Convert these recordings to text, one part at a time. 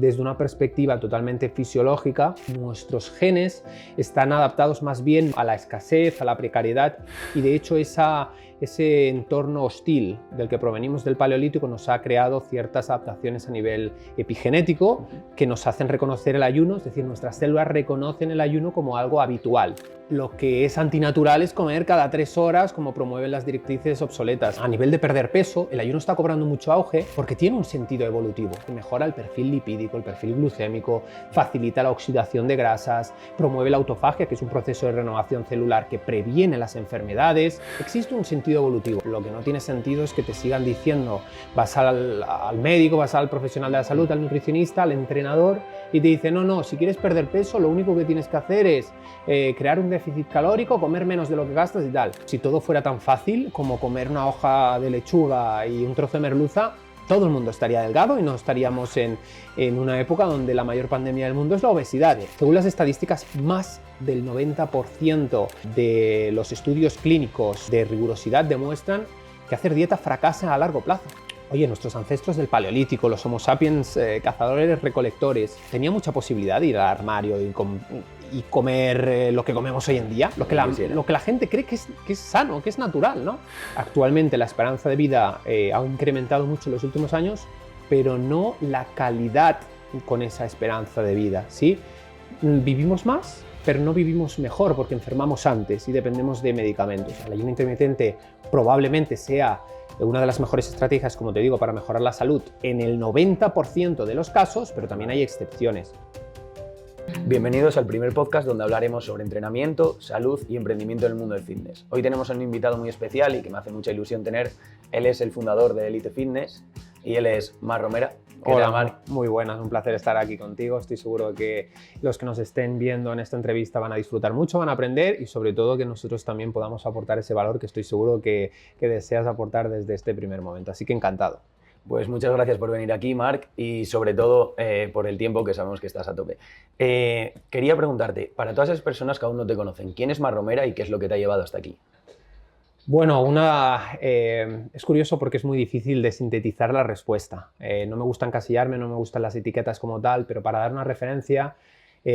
desde una perspectiva totalmente fisiológica, nuestros genes están adaptados más bien a la escasez, a la precariedad, y de hecho ese entorno hostil del que provenimos del Paleolítico nos ha creado ciertas adaptaciones a nivel epigenético que nos hacen reconocer el ayuno, es decir, nuestras células reconocen el ayuno como algo habitual. Lo que es antinatural es comer cada 3 horas, como promueven las directrices obsoletas. A nivel de perder peso, el ayuno está cobrando mucho auge porque tiene un sentido evolutivo, que mejora el perfil lipídico, el perfil glucémico, facilita la oxidación de grasas, promueve la autofagia, que es un proceso de renovación celular que previene las enfermedades. Existe un sentido evolutivo. Lo que no tiene sentido es que te sigan diciendo, vas al médico, vas al profesional de la salud, al nutricionista, al entrenador, y te dice, no, si quieres perder peso, lo único que tienes que hacer es crear un déficit calórico, comer menos de lo que gastas y tal. Si todo fuera tan fácil como comer una hoja de lechuga y un trozo de merluza, todo el mundo estaría delgado y no estaríamos en una época donde la mayor pandemia del mundo es la obesidad. Según las estadísticas, más del 90% de los estudios clínicos de rigurosidad demuestran que hacer dieta fracasa a largo plazo. Oye, nuestros ancestros del Paleolítico, los Homo sapiens cazadores-recolectores, tenían mucha posibilidad de ir al armario y comer lo que comemos hoy en día, lo que la gente cree que es sano, que es natural, ¿no? Actualmente la esperanza de vida ha incrementado mucho en los últimos años, pero no la calidad con esa esperanza de vida, ¿sí? Vivimos más, pero no vivimos mejor porque enfermamos antes y dependemos de medicamentos. El ayuno intermitente probablemente sea una de las mejores estrategias, como te digo, para mejorar la salud en el 90% de los casos, pero también hay excepciones. Bienvenidos al primer podcast donde hablaremos sobre entrenamiento, salud y emprendimiento en el mundo del fitness. Hoy tenemos a un invitado muy especial y que me hace mucha ilusión tener. Él es el fundador de Elite Fitness y él es Marc Romera. Hola, Marc. Muy buenas, un placer estar aquí contigo. Estoy seguro que los que nos estén viendo en esta entrevista van a disfrutar mucho, van a aprender y sobre todo que nosotros también podamos aportar ese valor que estoy seguro que deseas aportar desde este primer momento. Así que encantado. Pues muchas gracias por venir aquí, Marc, y sobre todo por el tiempo, que sabemos que estás a tope. Quería preguntarte, para todas esas personas que aún no te conocen, ¿quién es Marc Romera y qué es lo que te ha llevado hasta aquí? Bueno, es curioso porque es muy difícil de sintetizar la respuesta. No me gusta encasillarme, no me gustan las etiquetas como tal, pero para dar una referencia,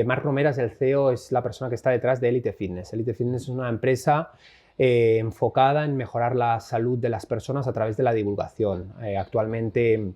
Marc Romera es el CEO, es la persona que está detrás de Elite Fitness. Elite Fitness es una empresa enfocada en mejorar la salud de las personas a través de la divulgación. Actualmente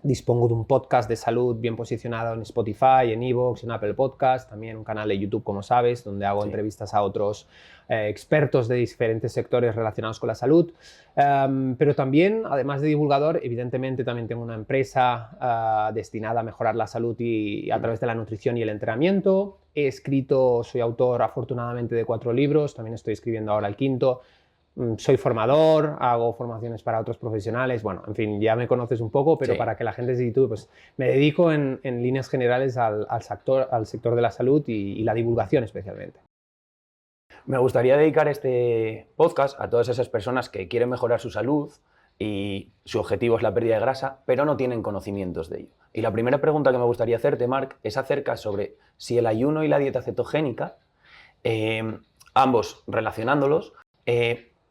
dispongo de un podcast de salud bien posicionado en Spotify, en iVoox, en Apple Podcast, también un canal de YouTube, como sabes, donde hago entrevistas a otros expertos de diferentes sectores relacionados con la salud. Pero también, además de divulgador, evidentemente también tengo una empresa destinada a mejorar la salud y a través de la nutrición y el entrenamiento. He escrito, soy autor afortunadamente de 4 libros, también estoy escribiendo ahora el 5º. Soy formador, hago formaciones para otros profesionales, bueno, en fin, ya me conoces un poco, pero para que la gente se sitúe, pues me dedico en líneas generales al sector de la salud y la divulgación especialmente. Me gustaría dedicar este podcast a todas esas personas que quieren mejorar su salud y su objetivo es la pérdida de grasa, pero no tienen conocimientos de ello. Y la primera pregunta que me gustaría hacerte, Marc, es acerca sobre si el ayuno y la dieta cetogénica, ambos relacionándolos,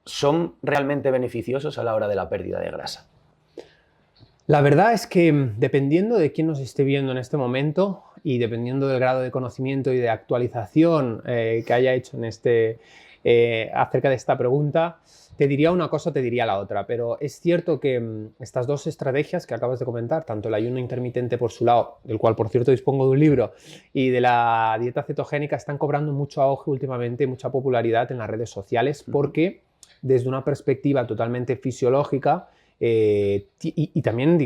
¿son realmente beneficiosos a la hora de la pérdida de grasa? La verdad es que dependiendo de quién nos esté viendo en este momento y dependiendo del grado de conocimiento y de actualización que haya hecho acerca de esta pregunta, te diría una cosa, te diría la otra, pero es cierto que estas dos estrategias que acabas de comentar, tanto el ayuno intermitente por su lado, del cual por cierto dispongo de un libro, y de la dieta cetogénica, están cobrando mucho auge últimamente, mucha popularidad en las redes sociales, porque desde una perspectiva totalmente fisiológica y también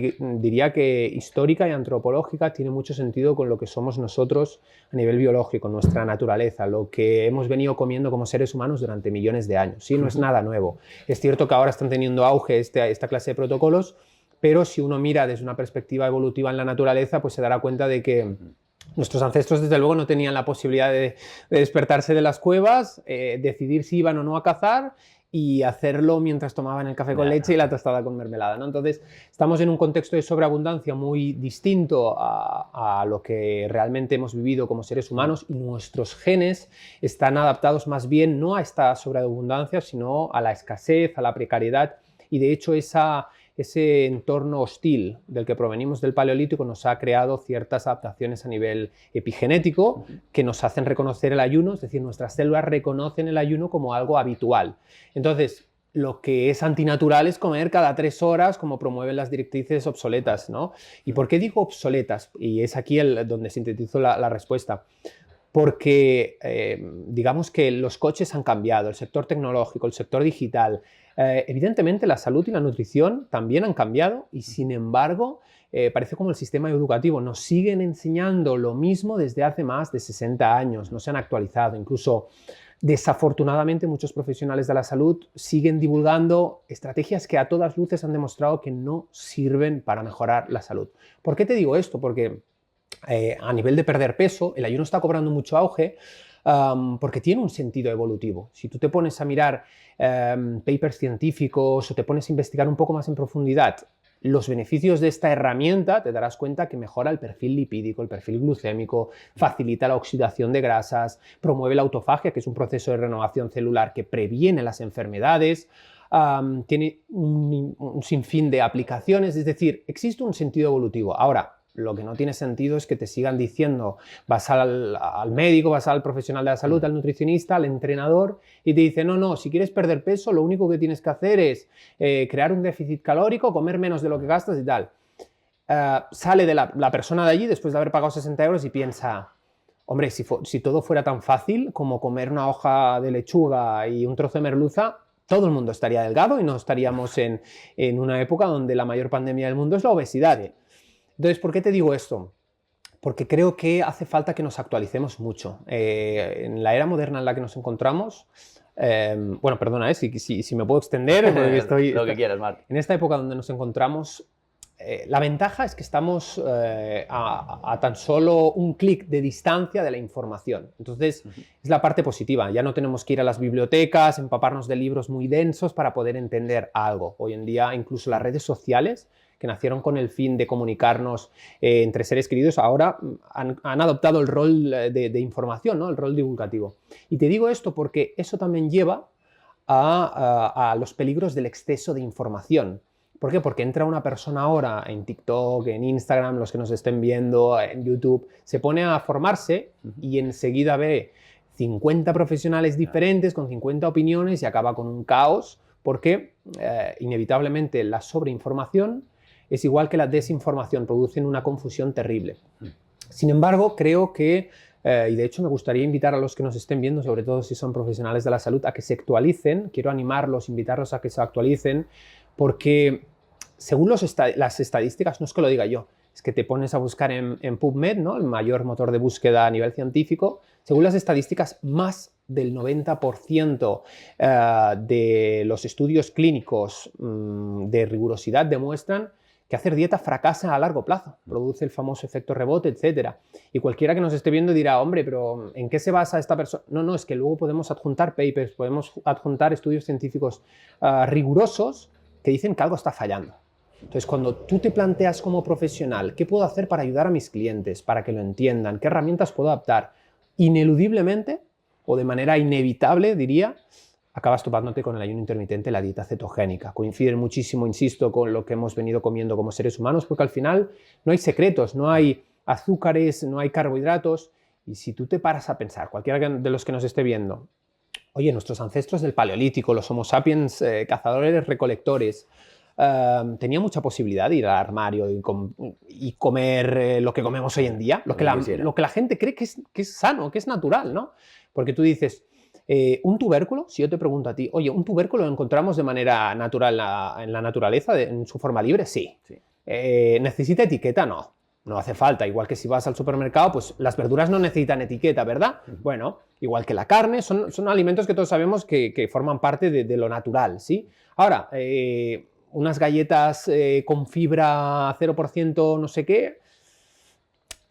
diría que histórica y antropológica, tiene mucho sentido con lo que somos nosotros a nivel biológico, nuestra naturaleza, lo que hemos venido comiendo como seres humanos durante millones de años. Sí, no es nada nuevo. Es cierto que ahora están teniendo auge esta clase de protocolos, pero si uno mira desde una perspectiva evolutiva en la naturaleza, pues se dará cuenta de que nuestros ancestros, desde luego, no tenían la posibilidad de despertarse de las cuevas, decidir si iban o no a cazar y hacerlo mientras tomaban el café con leche y la tostada con mermelada, ¿no? Entonces, estamos en un contexto de sobreabundancia muy distinto a lo que realmente hemos vivido como seres humanos y nuestros genes están adaptados más bien no a esta sobreabundancia, sino a la escasez, a la precariedad y, de hecho, esa ese entorno hostil del que provenimos del Paleolítico nos ha creado ciertas adaptaciones a nivel epigenético que nos hacen reconocer el ayuno, es decir, nuestras células reconocen el ayuno como algo habitual. Entonces, lo que es antinatural es comer cada 3 horas, como promueven las directrices obsoletas, ¿no? ¿Y por qué digo obsoletas? Y es aquí donde sintetizo la respuesta. Porque digamos que los coches han cambiado, el sector tecnológico, el sector digital, evidentemente la salud y la nutrición también han cambiado y sin embargo parece como el sistema educativo, nos siguen enseñando lo mismo desde hace más de 60 años, no se han actualizado, incluso desafortunadamente muchos profesionales de la salud siguen divulgando estrategias que a todas luces han demostrado que no sirven para mejorar la salud. ¿Por qué te digo esto? Porque a nivel de perder peso, el ayuno está cobrando mucho auge porque tiene un sentido evolutivo. Si tú te pones a mirar papers científicos o te pones a investigar un poco más en profundidad los beneficios de esta herramienta, te darás cuenta que mejora el perfil lipídico, el perfil glucémico, facilita la oxidación de grasas, promueve la autofagia, que es un proceso de renovación celular que previene las enfermedades, tiene un sinfín de aplicaciones, es decir, existe un sentido evolutivo. Ahora, lo que no tiene sentido es que te sigan diciendo, vas al médico, vas al profesional de la salud, al nutricionista, al entrenador, y te dice, no, si quieres perder peso, lo único que tienes que hacer es crear un déficit calórico, comer menos de lo que gastas y tal. Sale de la persona de allí después de haber pagado 60 euros y piensa, hombre, si todo fuera tan fácil como comer una hoja de lechuga y un trozo de merluza, todo el mundo estaría delgado y no estaríamos en una época donde la mayor pandemia del mundo es la obesidad. Entonces, ¿por qué te digo esto? Porque creo que hace falta que nos actualicemos mucho. En la era moderna en la que nos encontramos, bueno, perdona, si me puedo extender, porque Lo que quieras, Marc. En esta época donde nos encontramos, la ventaja es que estamos a tan solo un clic de distancia de la información. Entonces, es la parte positiva. Ya no tenemos que ir a las bibliotecas, empaparnos de libros muy densos para poder entender algo. Hoy en día, incluso las redes sociales, que nacieron con el fin de comunicarnos entre seres queridos, ahora han adoptado el rol de información, ¿no? El rol divulgativo. Y te digo esto porque eso también lleva a los peligros del exceso de información. ¿Por qué? Porque entra una persona ahora en TikTok, en Instagram, los que nos estén viendo, en YouTube, se pone a formarse y enseguida ve 50 profesionales diferentes con 50 opiniones y acaba con un caos porque inevitablemente la sobreinformación es igual que la desinformación, producen una confusión terrible. Sin embargo, creo que, y de hecho me gustaría invitar a los que nos estén viendo, sobre todo si son profesionales de la salud, a que se actualicen. Quiero animarlos, invitarlos a que se actualicen, porque según las estadísticas, no es que lo diga yo, es que te pones a buscar en PubMed, ¿no? El mayor motor de búsqueda a nivel científico, según las estadísticas, más del 90% de los estudios clínicos de rigurosidad demuestran que hacer dieta fracasa a largo plazo, produce el famoso efecto rebote, etc. Y cualquiera que nos esté viendo dirá, hombre, pero ¿en qué se basa esta persona? No, es que luego podemos adjuntar papers, podemos adjuntar estudios científicos rigurosos que dicen que algo está fallando. Entonces, cuando tú te planteas como profesional, ¿qué puedo hacer para ayudar a mis clientes, para que lo entiendan? ¿Qué herramientas puedo adaptar? Ineludiblemente, o de manera inevitable, diría, acabas topándote con el ayuno intermitente, la dieta cetogénica. Coinciden muchísimo, insisto, con lo que hemos venido comiendo como seres humanos, porque al final no hay secretos, no hay azúcares, no hay carbohidratos. Y si tú te paras a pensar, cualquiera de los que nos esté viendo, oye, nuestros ancestros del Paleolítico, los Homo sapiens, cazadores-recolectores, tenían mucha posibilidad de ir al armario y comer lo que comemos hoy en día, lo que la gente cree que es sano, que es natural, ¿no? Porque tú dices, un tubérculo, si yo te pregunto a ti, oye, ¿un tubérculo lo encontramos de manera natural en la naturaleza, en su forma libre? Sí. ¿Necesita etiqueta? No hace falta. Igual que si vas al supermercado, pues las verduras no necesitan etiqueta, ¿verdad? Bueno, igual que la carne, son alimentos que todos sabemos que forman parte de lo natural, ¿sí? Ahora, unas galletas con fibra 0% no sé qué,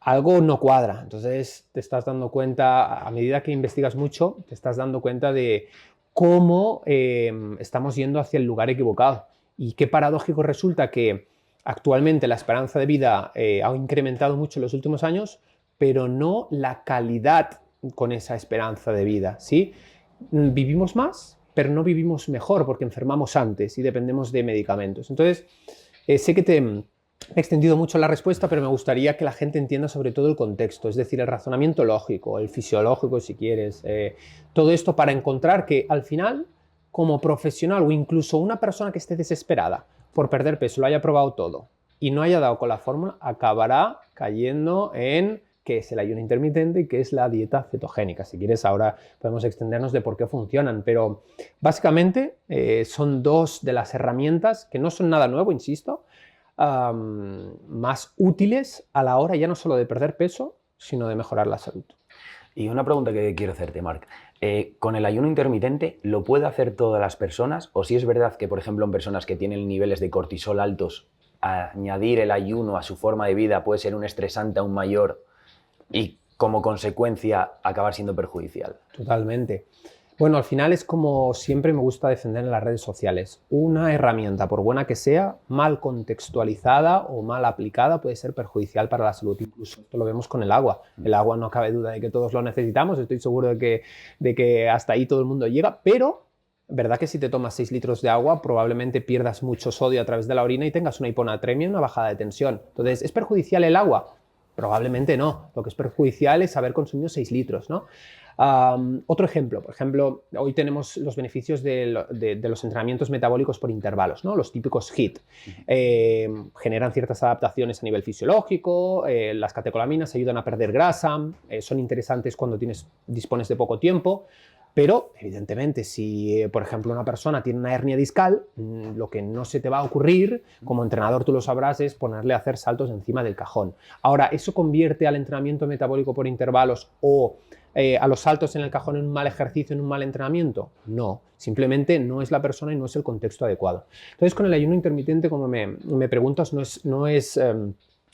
algo no cuadra. Entonces te estás dando cuenta, a medida que investigas mucho, te estás dando cuenta de cómo estamos yendo hacia el lugar equivocado. Y qué paradójico resulta que actualmente la esperanza de vida ha incrementado mucho en los últimos años, pero no la calidad con esa esperanza de vida, ¿sí? Vivimos más, pero no vivimos mejor porque enfermamos antes y dependemos de medicamentos. Entonces, sé que te he extendido mucho la respuesta, pero me gustaría que la gente entienda sobre todo el contexto, es decir, el razonamiento lógico, el fisiológico si quieres, todo esto para encontrar que al final, como profesional o incluso una persona que esté desesperada por perder peso, lo haya probado todo y no haya dado con la fórmula, acabará cayendo en qué es el ayuno intermitente y qué es la dieta cetogénica. Si quieres, ahora podemos extendernos de por qué funcionan, pero básicamente son dos de las herramientas que no son nada nuevo, insisto, más útiles a la hora ya no solo de perder peso, sino de mejorar la salud. Y una pregunta que quiero hacerte, Marc. ¿Con el ayuno intermitente lo puede hacer todas las personas? ¿O si es verdad que, por ejemplo, en personas que tienen niveles de cortisol altos, añadir el ayuno a su forma de vida puede ser un estresante aún mayor y, como consecuencia, acabar siendo perjudicial? Totalmente. Bueno, al final es como siempre me gusta defender en las redes sociales. Una herramienta, por buena que sea, mal contextualizada o mal aplicada, puede ser perjudicial para la salud. Incluso esto lo vemos con el agua. El agua no cabe duda de que todos lo necesitamos. Estoy seguro de que hasta ahí todo el mundo llega, pero verdad que si te tomas 6 litros de agua, probablemente pierdas mucho sodio a través de la orina y tengas una hiponatremia y una bajada de tensión. Entonces, ¿es perjudicial el agua? Probablemente no. Lo que es perjudicial es haber consumido 6 litros, ¿no? Otro ejemplo, por ejemplo, hoy tenemos los beneficios de los entrenamientos metabólicos por intervalos, ¿no? Los típicos HIIT. Generan ciertas adaptaciones a nivel fisiológico, las catecolaminas ayudan a perder grasa, son interesantes cuando dispones de poco tiempo. Pero, evidentemente, si, por ejemplo, una persona tiene una hernia discal, lo que no se te va a ocurrir, como entrenador tú lo sabrás, es ponerle a hacer saltos encima del cajón. Ahora, ¿eso convierte al entrenamiento metabólico por intervalos o a los saltos en el cajón en un mal ejercicio, en un mal entrenamiento? No, simplemente no es la persona y no es el contexto adecuado. Entonces, con el ayuno intermitente, como me preguntas, no es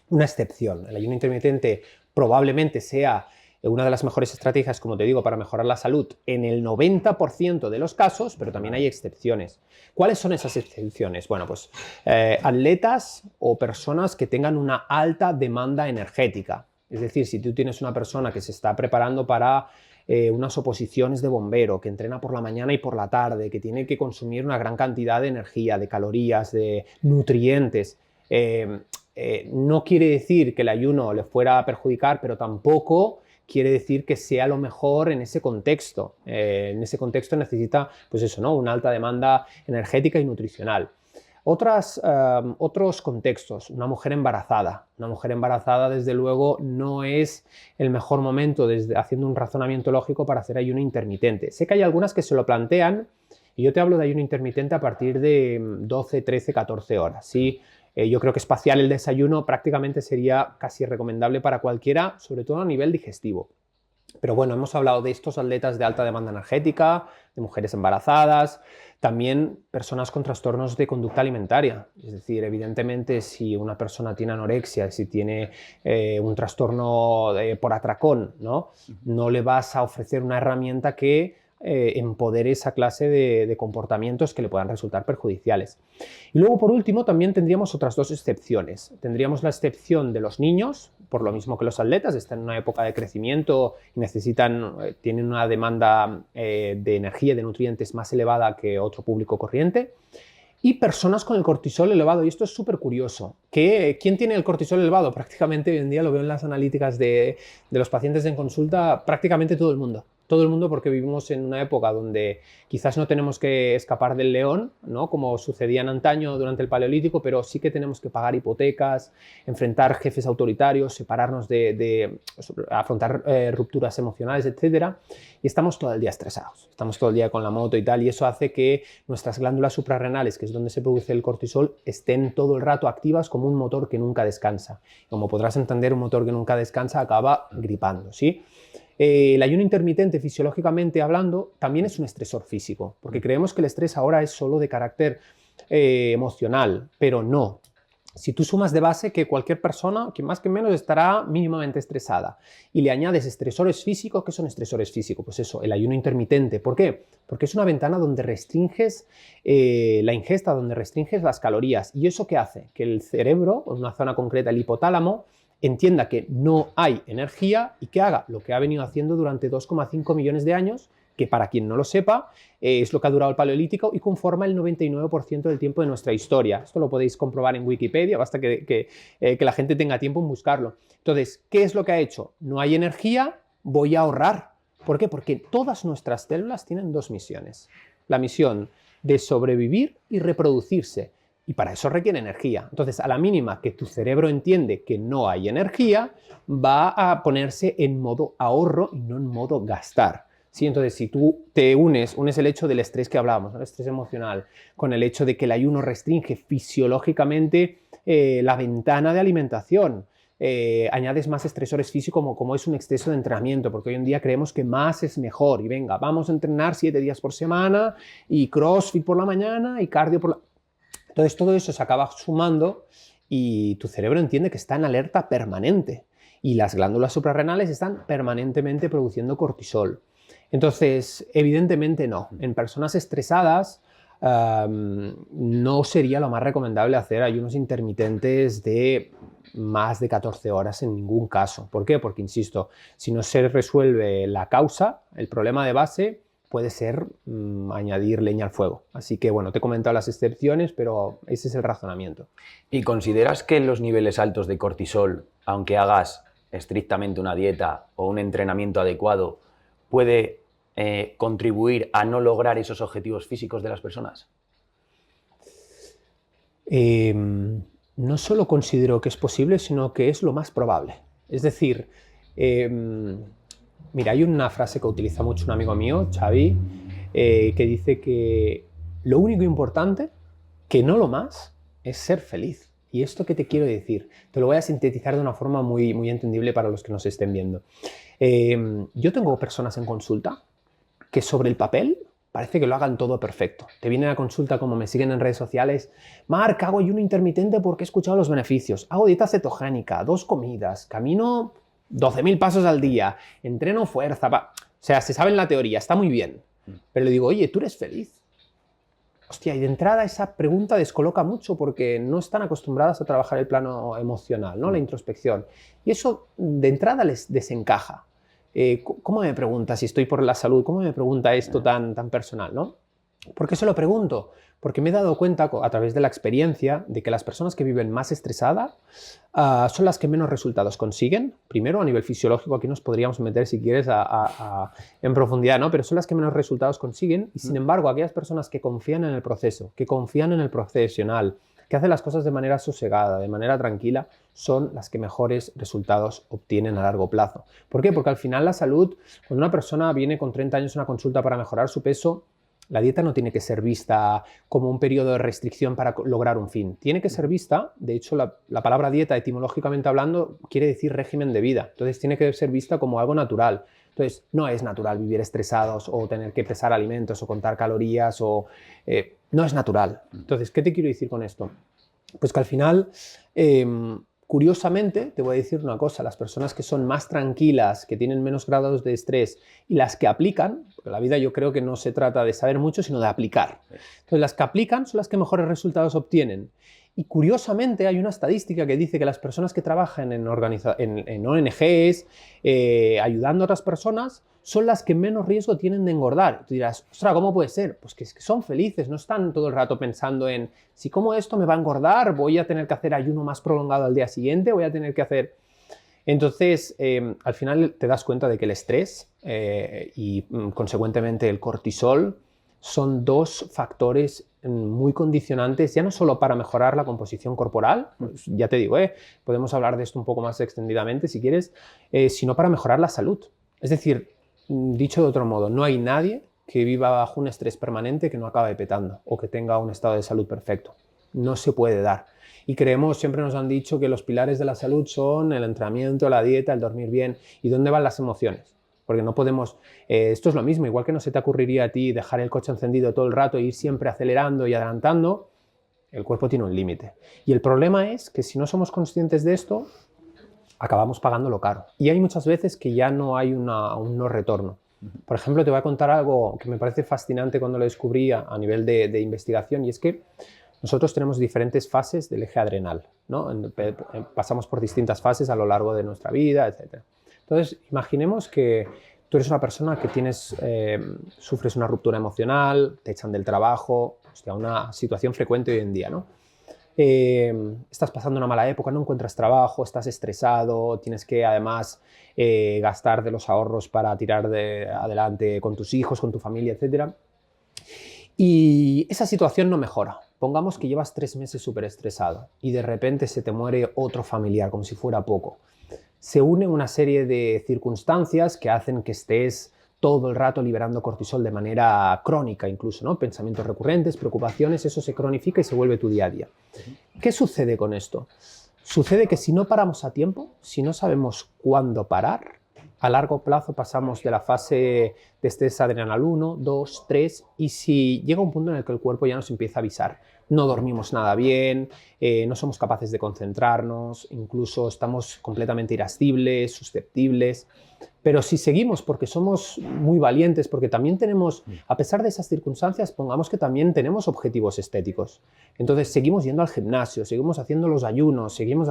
una excepción. El ayuno intermitente probablemente sea una de las mejores estrategias, como te digo, para mejorar la salud en el 90% de los casos, pero también hay excepciones. ¿Cuáles son esas excepciones? Bueno, pues atletas o personas que tengan una alta demanda energética. Es decir, si tú tienes una persona que se está preparando para unas oposiciones de bombero, que entrena por la mañana y por la tarde, que tiene que consumir una gran cantidad de energía, de calorías, de nutrientes, no quiere decir que el ayuno le fuera a perjudicar, pero tampoco quiere decir que sea lo mejor en ese contexto. En ese contexto necesita, pues eso, ¿no? Una alta demanda energética y nutricional. Otros contextos, una mujer embarazada. Una mujer embarazada, desde luego, no es el mejor momento, haciendo un razonamiento lógico, para hacer ayuno intermitente. Sé que hay algunas que se lo plantean, y yo te hablo de ayuno intermitente a partir de 12, 13, 14 horas, ¿sí? Yo creo que espaciar el desayuno prácticamente sería casi recomendable para cualquiera, sobre todo a nivel digestivo. Pero bueno, hemos hablado de estos atletas de alta demanda energética, de mujeres embarazadas, también personas con trastornos de conducta alimentaria. Es decir, evidentemente, si una persona tiene anorexia, si tiene un trastorno por atracón, no le vas a ofrecer una herramienta que empodere esa clase de comportamientos que le puedan resultar perjudiciales. Y luego, por último, también tendríamos otras dos excepciones. Tendríamos la excepción de los niños, por lo mismo que los atletas, están en una época de crecimiento y tienen una demanda de energía, de nutrientes más elevada que otro público corriente. Y personas con el cortisol elevado, y esto es súper curioso. ¿Quién tiene el cortisol elevado? Prácticamente hoy en día lo veo en las analíticas de los pacientes en consulta, prácticamente todo el mundo. Todo el mundo, porque vivimos en una época donde quizás no tenemos que escapar del león, ¿no? Como sucedía en antaño durante el Paleolítico, pero sí que tenemos que pagar hipotecas, enfrentar jefes autoritarios, separarnos afrontar rupturas emocionales, etc. Y estamos todo el día estresados, estamos todo el día con la moto y tal, y eso hace que nuestras glándulas suprarrenales, que es donde se produce el cortisol, estén todo el rato activas como un motor que nunca descansa. Como podrás entender, un motor que nunca descansa acaba gripando, ¿sí? El ayuno intermitente, fisiológicamente hablando, también es un estresor físico, porque creemos que el estrés ahora es solo de carácter emocional, pero no. Si tú sumas de base que cualquier persona, que más que menos, estará mínimamente estresada, y le añades estresores físicos, ¿qué son estresores físicos? Pues eso, el ayuno intermitente. ¿Por qué? Porque es una ventana donde restringes la ingesta, donde restringes las calorías. ¿Y eso qué hace? Que el cerebro, en una zona concreta, el hipotálamo, entienda que no hay energía y que haga lo que ha venido haciendo durante 2,5 millones de años, que para quien no lo sepa, es lo que ha durado el Paleolítico y conforma el 99% del tiempo de nuestra historia. Esto lo podéis comprobar en Wikipedia, basta que la gente tenga tiempo en buscarlo. Entonces, ¿qué es lo que ha hecho? No hay energía, voy a ahorrar. ¿Por qué? Porque todas nuestras células tienen dos misiones. La misión de sobrevivir y reproducirse. Y para eso requiere energía. Entonces, a la mínima que tu cerebro entiende que no hay energía, va a ponerse en modo ahorro y no en modo gastar. ¿Sí? Entonces, si tú te unes el hecho del estrés que hablábamos, el estrés emocional, con el hecho de que el ayuno restringe fisiológicamente la ventana de alimentación, añades más estresores físicos como es un exceso de entrenamiento, porque hoy en día creemos que más es mejor y venga, vamos a entrenar 7 días por semana y CrossFit por la mañana y cardio por la... Entonces todo eso se acaba sumando y tu cerebro entiende que está en alerta permanente y las glándulas suprarrenales están permanentemente produciendo cortisol. Entonces, evidentemente no. En personas estresadas no sería lo más recomendable hacer ayunos intermitentes de más de 14 horas en ningún caso. ¿Por qué? Porque, insisto, si no se resuelve la causa, el problema de base puede ser añadir leña al fuego. Así que, bueno, te he comentado las excepciones, pero ese es el razonamiento. ¿Y consideras que los niveles altos de cortisol, aunque hagas estrictamente una dieta o un entrenamiento adecuado, puede contribuir a no lograr esos objetivos físicos de las personas? No solo considero que es posible, sino que es lo más probable. Es decir, mira, hay una frase que utiliza mucho un amigo mío, Xavi, que dice que lo único importante, que no lo más, es ser feliz. ¿Y esto qué te quiero decir? Te lo voy a sintetizar de una forma muy, muy entendible para los que nos estén viendo. Yo tengo personas en consulta que sobre el papel parece que lo hagan todo perfecto. Te vienen a consulta, como me siguen en redes sociales: Marc, hago ayuno intermitente porque he escuchado los beneficios. Hago dieta cetogénica, 2 comidas, camino 12.000 pasos al día, entreno fuerza. O sea, se sabe en la teoría, está muy bien. Pero le digo, oye, ¿tú eres feliz? Hostia, y de entrada esa pregunta descoloca mucho porque no están acostumbradas a trabajar el plano emocional, ¿no? La introspección. Y eso de entrada les desencaja. ¿Cómo me pregunta si estoy por la salud? ¿Cómo me pregunta esto tan personal, ¿no? ¿Por qué se lo pregunto? Porque me he dado cuenta a través de la experiencia de que las personas que viven más estresadas son las que menos resultados consiguen. Primero, a nivel fisiológico, aquí nos podríamos meter, si quieres, en profundidad, ¿no? Pero son las que menos resultados consiguen y, sin embargo, aquellas personas que confían en el proceso, que confían en el profesional, que hacen las cosas de manera sosegada, de manera tranquila, son las que mejores resultados obtienen a largo plazo. ¿Por qué? Porque al final la salud, cuando una persona viene con 30 años a una consulta para mejorar su peso, la dieta no tiene que ser vista como un periodo de restricción para lograr un fin. Tiene que ser vista, de hecho la palabra dieta etimológicamente hablando quiere decir régimen de vida. Entonces tiene que ser vista como algo natural. Entonces no es natural vivir estresados o tener que pesar alimentos o contar calorías no es natural. Entonces, ¿qué te quiero decir con esto? Pues que al final, curiosamente, te voy a decir una cosa: las personas que son más tranquilas, que tienen menos grados de estrés y las que aplican, porque la vida yo creo que no se trata de saber mucho, sino de aplicar. Entonces, las que aplican son las que mejores resultados obtienen. Y curiosamente hay una estadística que dice que las personas que trabajan en ONGs, ayudando a otras personas, son las que menos riesgo tienen de engordar. Tú dirás, ostras, ¿cómo puede ser? Pues que es que son felices, no están todo el rato pensando en si como esto me va a engordar, voy a tener que hacer ayuno más prolongado al día siguiente, voy a tener que hacer... Entonces, al final te das cuenta de que el estrés y consecuentemente el cortisol son dos factores muy condicionantes, ya no solo para mejorar la composición corporal, pues ya te digo, podemos hablar de esto un poco más extendidamente si quieres, sino para mejorar la salud. Es decir, dicho de otro modo, no hay nadie que viva bajo un estrés permanente que no acabe petando o que tenga un estado de salud perfecto. No se puede dar. Y creemos, siempre nos han dicho que los pilares de la salud son el entrenamiento, la dieta, el dormir bien. ¿Y dónde van las emociones? Porque no podemos... esto es lo mismo, igual que no se te ocurriría a ti dejar el coche encendido todo el rato e ir siempre acelerando y adelantando, el cuerpo tiene un límite. Y el problema es que si no somos conscientes de esto, acabamos pagándolo caro. Y hay muchas veces que ya no hay un no retorno. Por ejemplo, te voy a contar algo que me parece fascinante cuando lo descubrí a nivel de investigación, y es que nosotros tenemos diferentes fases del eje adrenal, ¿no? Pasamos por distintas fases a lo largo de nuestra vida, etc. Entonces, imaginemos que tú eres una persona que sufres una ruptura emocional, te echan del trabajo, hostia, una situación frecuente hoy en día, ¿no? Estás pasando una mala época, no encuentras trabajo, estás estresado, tienes que además gastar de los ahorros para tirar adelante con tus hijos, con tu familia, etc. Y esa situación no mejora. Pongamos que llevas 3 meses súper estresado y de repente se te muere otro familiar, como si fuera poco. Se une una serie de circunstancias que hacen que estés todo el rato liberando cortisol de manera crónica incluso, ¿no? Pensamientos recurrentes, preocupaciones, eso se cronifica y se vuelve tu día a día. ¿Qué sucede con esto? Sucede que si no paramos a tiempo, si no sabemos cuándo parar, a largo plazo pasamos de la fase de estrés adrenal 1, 2, 3 y si llega un punto en el que el cuerpo ya nos empieza a avisar, no dormimos nada bien, no somos capaces de concentrarnos, incluso estamos completamente irascibles, susceptibles. Pero si seguimos porque somos muy valientes, porque también tenemos, a pesar de esas circunstancias, pongamos que también tenemos objetivos estéticos. Entonces seguimos yendo al gimnasio, seguimos haciendo los ayunos, seguimos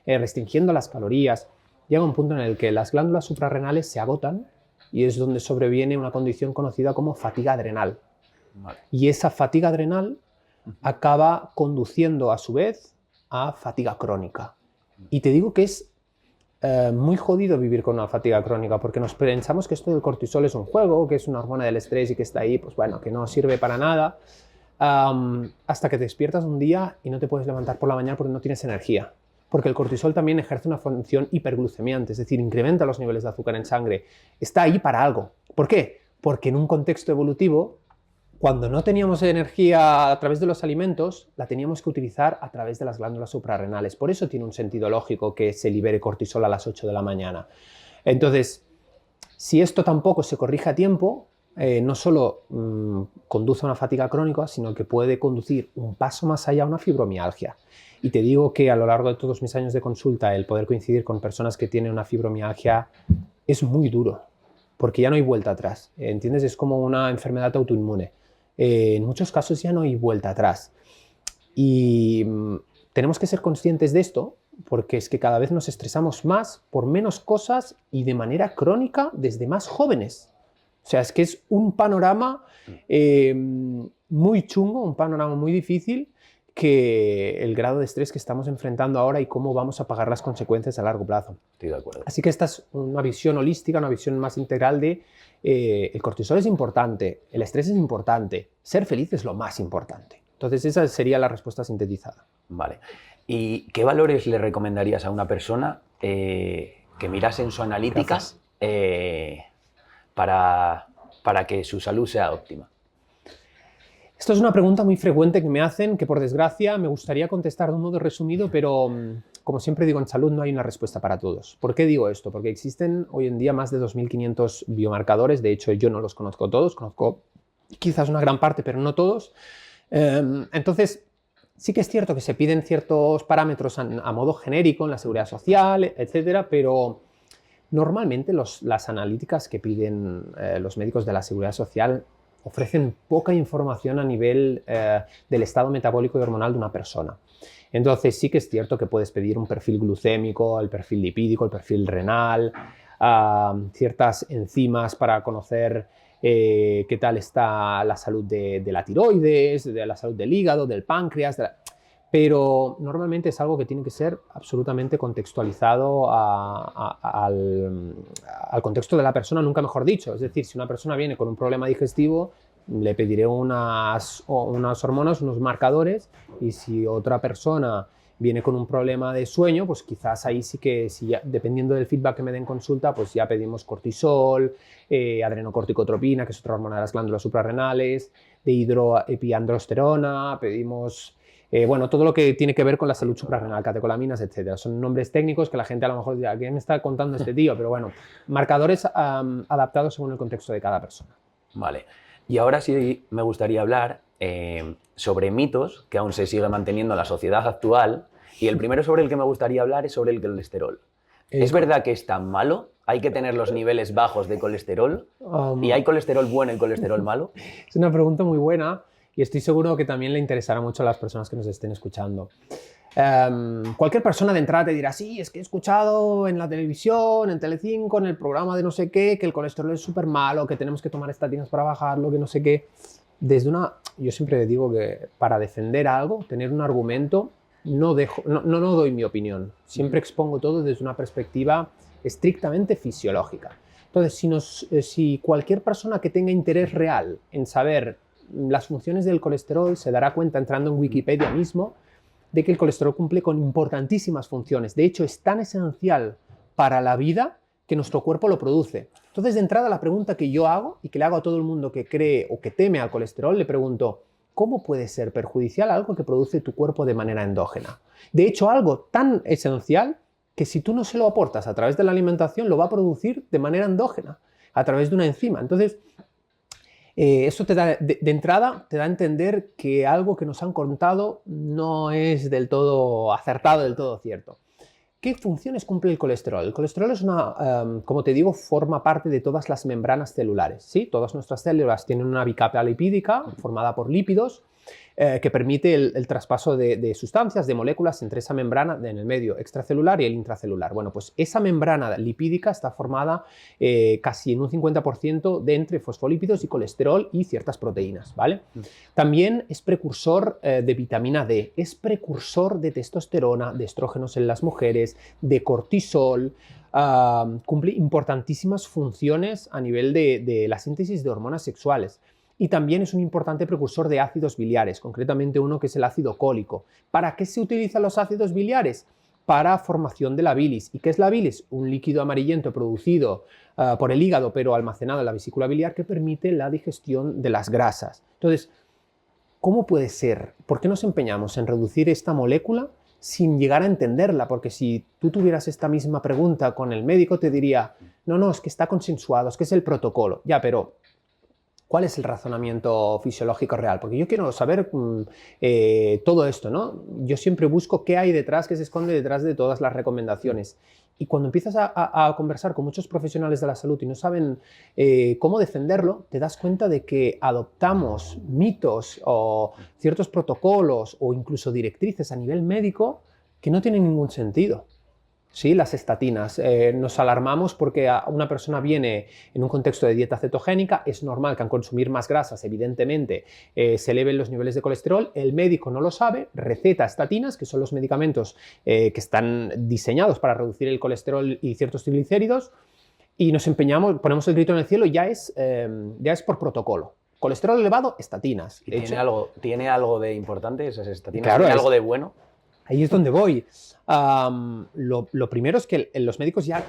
restringiendo las calorías. Llega un punto en el que las glándulas suprarrenales se agotan y es donde sobreviene una condición conocida como fatiga adrenal. Vale. Y esa fatiga adrenal acaba conduciendo a su vez a fatiga crónica. Y te digo que es muy jodido vivir con una fatiga crónica porque nos pensamos que esto del cortisol es un juego, que es una hormona del estrés y que está ahí, pues bueno, que no sirve para nada, hasta que te despiertas un día y no te puedes levantar por la mañana porque no tienes energía. Porque el cortisol también ejerce una función hiperglucemiante, es decir, incrementa los niveles de azúcar en sangre. Está ahí para algo. ¿Por qué? Porque en un contexto evolutivo, cuando no teníamos energía a través de los alimentos, la teníamos que utilizar a través de las glándulas suprarrenales. Por eso tiene un sentido lógico que se libere cortisol a las 8 de la mañana. Entonces, si esto tampoco se corrige a tiempo, no solo conduce a una fatiga crónica, sino que puede conducir un paso más allá a una fibromialgia. Y te digo que a lo largo de todos mis años de consulta, el poder coincidir con personas que tienen una fibromialgia es muy duro, porque ya no hay vuelta atrás, ¿entiendes? Es como una enfermedad autoinmune. En muchos casos ya no hay vuelta atrás. Y tenemos que ser conscientes de esto, porque es que cada vez nos estresamos más por menos cosas y de manera crónica desde más jóvenes. O sea, es que es un panorama muy chungo, un panorama muy difícil, que el grado de estrés que estamos enfrentando ahora y cómo vamos a pagar las consecuencias a largo plazo. Estoy de acuerdo. Así que esta es una visión holística, una visión más integral de el cortisol es importante, el estrés es importante, ser feliz es lo más importante. Entonces esa sería la respuesta sintetizada. Vale. ¿Y qué valores le recomendarías a una persona que mirase en su analítica para que su salud sea óptima? Esto es una pregunta muy frecuente que me hacen, que por desgracia me gustaría contestar de un modo resumido, pero como siempre digo, en salud no hay una respuesta para todos. ¿Por qué digo esto? Porque existen hoy en día más de 2.500 biomarcadores, de hecho yo no los conozco todos, conozco quizás una gran parte, pero no todos. Entonces, sí que es cierto que se piden ciertos parámetros a modo genérico en la seguridad social, etcétera, pero normalmente las analíticas que piden los médicos de la seguridad social ofrecen poca información a nivel del estado metabólico y hormonal de una persona. Entonces sí que es cierto que puedes pedir un perfil glucémico, el perfil lipídico, el perfil renal, ciertas enzimas para conocer qué tal está la salud de la tiroides, de la salud del hígado, del páncreas, pero normalmente es algo que tiene que ser absolutamente contextualizado al contexto de la persona, nunca mejor dicho. Es decir, si una persona viene con un problema digestivo, le pediré unas hormonas, unos marcadores, y si otra persona viene con un problema de sueño, pues quizás ahí sí que, dependiendo del feedback que me den en consulta, pues ya pedimos cortisol, adrenocorticotropina, que es otra hormona de las glándulas suprarrenales, de hidroepiandrosterona, pedimos bueno, todo lo que tiene que ver con la salud suprarrenal, catecolaminas, etcétera. Son nombres técnicos que la gente a lo mejor dirá, ¿qué me está contando este tío? Pero bueno, marcadores adaptados según el contexto de cada persona. Vale. Y ahora sí me gustaría hablar sobre mitos que aún se sigue manteniendo en la sociedad actual. Y el primero sobre el que me gustaría hablar es sobre el colesterol. ¿Es verdad que es tan malo? ¿Hay que tener los niveles bajos de colesterol? ¿Y hay colesterol bueno y colesterol malo? Es una pregunta muy buena y estoy seguro que también le interesará mucho a las personas que nos estén escuchando. Cualquier persona de entrada te dirá, sí, es que he escuchado en la televisión, en Telecinco, en el programa de no sé qué, que el colesterol es súper malo, que tenemos que tomar estatinas para bajarlo, que no sé qué. Yo siempre digo que para defender algo, tener un argumento, no doy mi opinión. Siempre expongo todo desde una perspectiva estrictamente fisiológica. Entonces, si cualquier persona que tenga interés real en saber las funciones del colesterol se dará cuenta entrando en Wikipedia mismo de que el colesterol cumple con importantísimas funciones. De hecho, es tan esencial para la vida que nuestro cuerpo lo produce. Entonces, de entrada, la pregunta que yo hago y que le hago a todo el mundo que cree o que teme al colesterol, le pregunto, ¿cómo puede ser perjudicial algo que produce tu cuerpo de manera endógena? De hecho, algo tan esencial que si tú no se lo aportas a través de la alimentación, lo va a producir de manera endógena, a través de una enzima. Entonces, eso te da, de entrada, te da a entender que algo que nos han contado no es del todo acertado, del todo cierto. ¿Qué funciones cumple el colesterol? El colesterol es como te digo, forma parte de todas las membranas celulares, ¿sí? Todas nuestras células tienen una bicapa lipídica formada por lípidos que permite el traspaso de sustancias, de moléculas entre esa membrana en el medio extracelular y el intracelular. Bueno, pues esa membrana lipídica está formada casi en un 50% de entre fosfolípidos y colesterol y ciertas proteínas, ¿vale? También es precursor de vitamina D, es precursor de testosterona, de estrógenos en las mujeres, de cortisol, cumple importantísimas funciones a nivel de la síntesis de hormonas sexuales. Y también es un importante precursor de ácidos biliares, concretamente uno que es el ácido cólico. ¿Para qué se utilizan los ácidos biliares? Para formación de la bilis. ¿Y qué es la bilis? Un líquido amarillento producido por el hígado, pero almacenado en la vesícula biliar, que permite la digestión de las grasas. Entonces, ¿cómo puede ser? ¿Por qué nos empeñamos en reducir esta molécula sin llegar a entenderla? Porque si tú tuvieras esta misma pregunta con el médico, te diría, no, es que está consensuado, es que es el protocolo. Ya, pero ¿cuál es el razonamiento fisiológico real? Porque yo quiero saber todo esto, ¿no? Yo siempre busco qué hay detrás, qué se esconde detrás de todas las recomendaciones. Y cuando empiezas a conversar con muchos profesionales de la salud y no saben cómo defenderlo, te das cuenta de que adoptamos mitos o ciertos protocolos o incluso directrices a nivel médico que no tienen ningún sentido. Sí, las estatinas. Nos alarmamos porque una persona viene en un contexto de dieta cetogénica, es normal que al consumir más grasas, evidentemente, se eleven los niveles de colesterol, el médico no lo sabe, receta estatinas, que son los medicamentos que están diseñados para reducir el colesterol y ciertos triglicéridos, y nos empeñamos, ponemos el grito en el cielo y ya es por protocolo. Colesterol elevado, estatinas. ¿Y tiene algo de importante esas estatinas? Claro, ¿Tiene algo de bueno? Ahí es donde voy. Lo primero es que los médicos ya,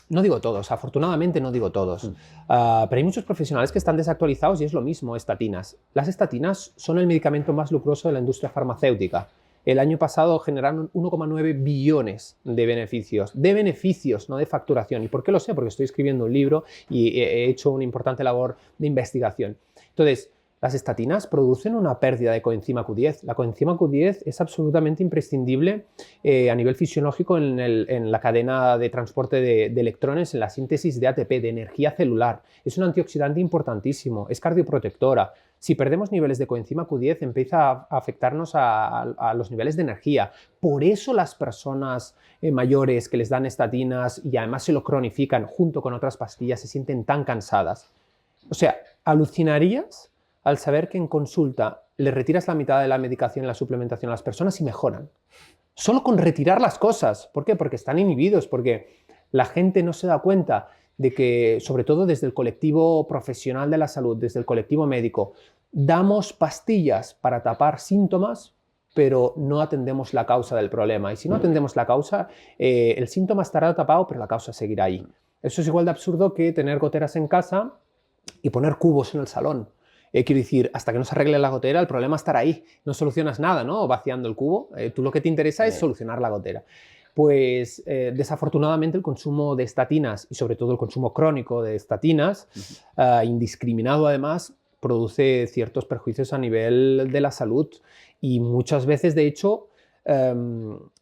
no digo todos, afortunadamente no digo todos, pero hay muchos profesionales que están desactualizados y es lo mismo, estatinas. Las estatinas son el medicamento más lucroso de la industria farmacéutica. El año pasado generaron 1,9 billones de beneficios, no de facturación. ¿Y por qué lo sé? Porque estoy escribiendo un libro y he hecho una importante labor de investigación. Entonces, las estatinas producen una pérdida de coenzima Q10. La coenzima Q10 es absolutamente imprescindible a nivel fisiológico en la cadena de transporte de electrones, en la síntesis de ATP, de energía celular. Es un antioxidante importantísimo, es cardioprotectora. Si perdemos niveles de coenzima Q10, empieza a afectarnos a los niveles de energía. Por eso las personas mayores que les dan estatinas y además se lo cronifican junto con otras pastillas se sienten tan cansadas. O sea, alucinarías al saber que en consulta le retiras la mitad de la medicación y la suplementación a las personas y mejoran. Solo con retirar las cosas. ¿Por qué? Porque están inhibidos, porque la gente no se da cuenta de que, sobre todo desde el colectivo profesional de la salud, desde el colectivo médico, damos pastillas para tapar síntomas, pero no atendemos la causa del problema. Y si no atendemos la causa, el síntoma estará tapado, pero la causa seguirá ahí. Eso es igual de absurdo que tener goteras en casa y poner cubos en el salón. Quiero decir, hasta que no se arregle la gotera, el problema estará ahí. No solucionas nada, ¿no? Vaciando el cubo. Tú lo que te interesa es solucionar la gotera. Pues desafortunadamente el consumo de estatinas y sobre todo el consumo crónico de estatinas, indiscriminado además, produce ciertos perjuicios a nivel de la salud y muchas veces, de hecho,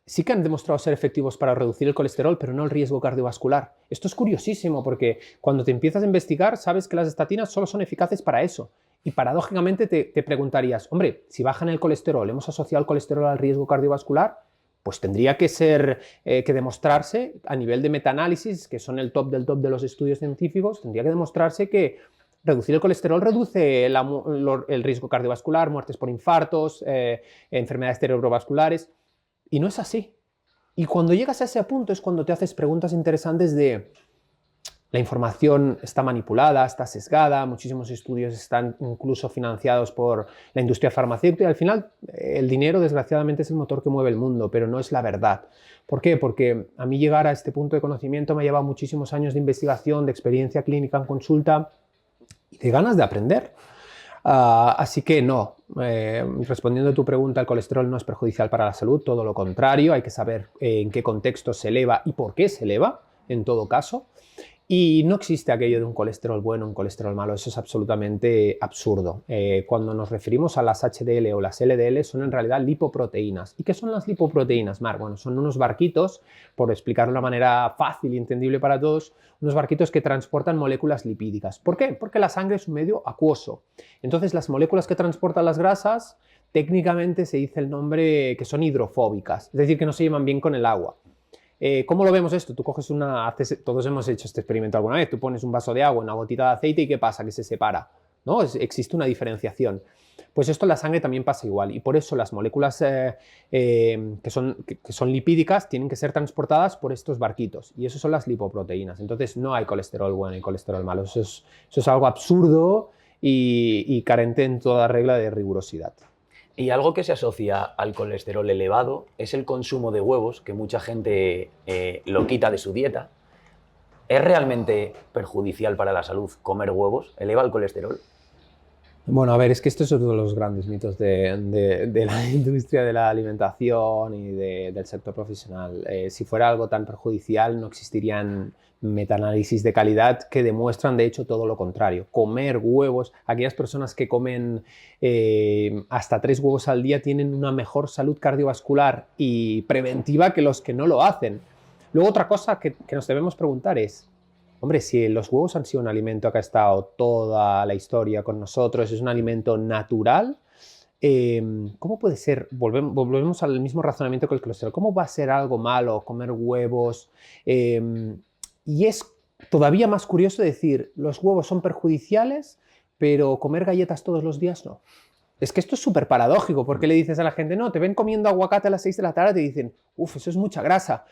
sí que han demostrado ser efectivos para reducir el colesterol, pero no el riesgo cardiovascular. Esto es curiosísimo porque cuando te empiezas a investigar sabes que las estatinas solo son eficaces para eso. Y paradójicamente te preguntarías, hombre, si bajan el colesterol, ¿hemos asociado el colesterol al riesgo cardiovascular? Pues tendría que ser, que demostrarse a nivel de metaanálisis, que son el top del top de los estudios científicos, tendría que demostrarse que reducir el colesterol reduce el riesgo cardiovascular, muertes por infartos, enfermedades cerebrovasculares, y no es así. Y cuando llegas a ese punto es cuando te haces preguntas interesantes de la información está manipulada, está sesgada, muchísimos estudios están incluso financiados por la industria farmacéutica y al final el dinero desgraciadamente es el motor que mueve el mundo, pero no es la verdad. ¿Por qué? Porque a mí llegar a este punto de conocimiento me ha llevado muchísimos años de investigación, de experiencia clínica en consulta y de ganas de aprender. Así que no, respondiendo a tu pregunta, el colesterol no es perjudicial para la salud, todo lo contrario, hay que saber en qué contexto se eleva y por qué se eleva, en todo caso. Y no existe aquello de un colesterol bueno, un colesterol malo, eso es absolutamente absurdo. Cuando nos referimos a las HDL o las LDL son en realidad lipoproteínas. ¿Y qué son las lipoproteínas, Marc? Bueno, son unos barquitos, por explicarlo de una manera fácil y entendible para todos, unos barquitos que transportan moléculas lipídicas. ¿Por qué? Porque la sangre es un medio acuoso. Entonces las moléculas que transportan las grasas, técnicamente se dice el nombre que son hidrofóbicas, es decir, que no se llevan bien con el agua. ¿Cómo lo vemos esto? Tú coges todos hemos hecho este experimento alguna vez, tú pones un vaso de agua, una gotita de aceite y ¿qué pasa? Que se separa, ¿no? Existe una diferenciación. Pues esto en la sangre también pasa igual y por eso las moléculas que son lipídicas tienen que ser transportadas por estos barquitos y eso son las lipoproteínas. Entonces no hay colesterol bueno y colesterol malo, eso es algo absurdo y carente en toda regla de rigurosidad. Y algo que se asocia al colesterol elevado es el consumo de huevos, que mucha gente lo quita de su dieta. ¿Es realmente perjudicial para la salud comer huevos? ¿Eleva el colesterol? Bueno, a ver, es que esto es uno de los grandes mitos de la industria de la alimentación y del sector profesional. Si fuera algo tan perjudicial, no existirían metaanálisis de calidad que demuestran, de hecho, todo lo contrario. Comer huevos, aquellas personas que comen hasta 3 huevos al día tienen una mejor salud cardiovascular y preventiva que los que no lo hacen. Luego, otra cosa que nos debemos preguntar es, hombre, si los huevos han sido un alimento que ha estado toda la historia con nosotros, es un alimento natural, ¿cómo puede ser? Volvemos al mismo razonamiento que el colesterol. ¿Cómo va a ser algo malo comer huevos? Y es todavía más curioso decir, los huevos son perjudiciales, pero comer galletas todos los días no. Es que esto es súper paradójico, porque le dices a la gente, no, te ven comiendo aguacate a las 6 de la tarde y te dicen, uff, eso es mucha grasa.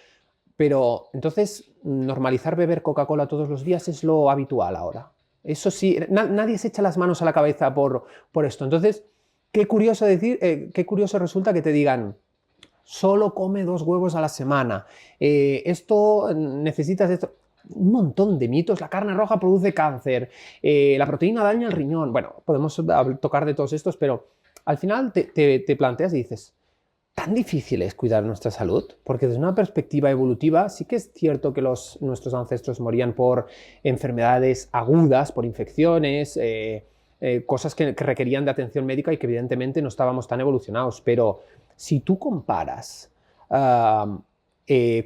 Pero entonces normalizar beber Coca-Cola todos los días es lo habitual ahora. Eso sí, nadie se echa las manos a la cabeza por esto. Entonces, qué curioso resulta que te digan, solo come 2 huevos a la semana, necesitas esto. Un montón de mitos, la carne roja produce cáncer, la proteína daña el riñón. Bueno, podemos tocar de todos estos, pero al final te planteas y dices, ¿tan difícil es cuidar nuestra salud? Porque desde una perspectiva evolutiva sí que es cierto que nuestros ancestros morían por enfermedades agudas, por infecciones, cosas que requerían de atención médica y que evidentemente no estábamos tan evolucionados. Pero si tú comparas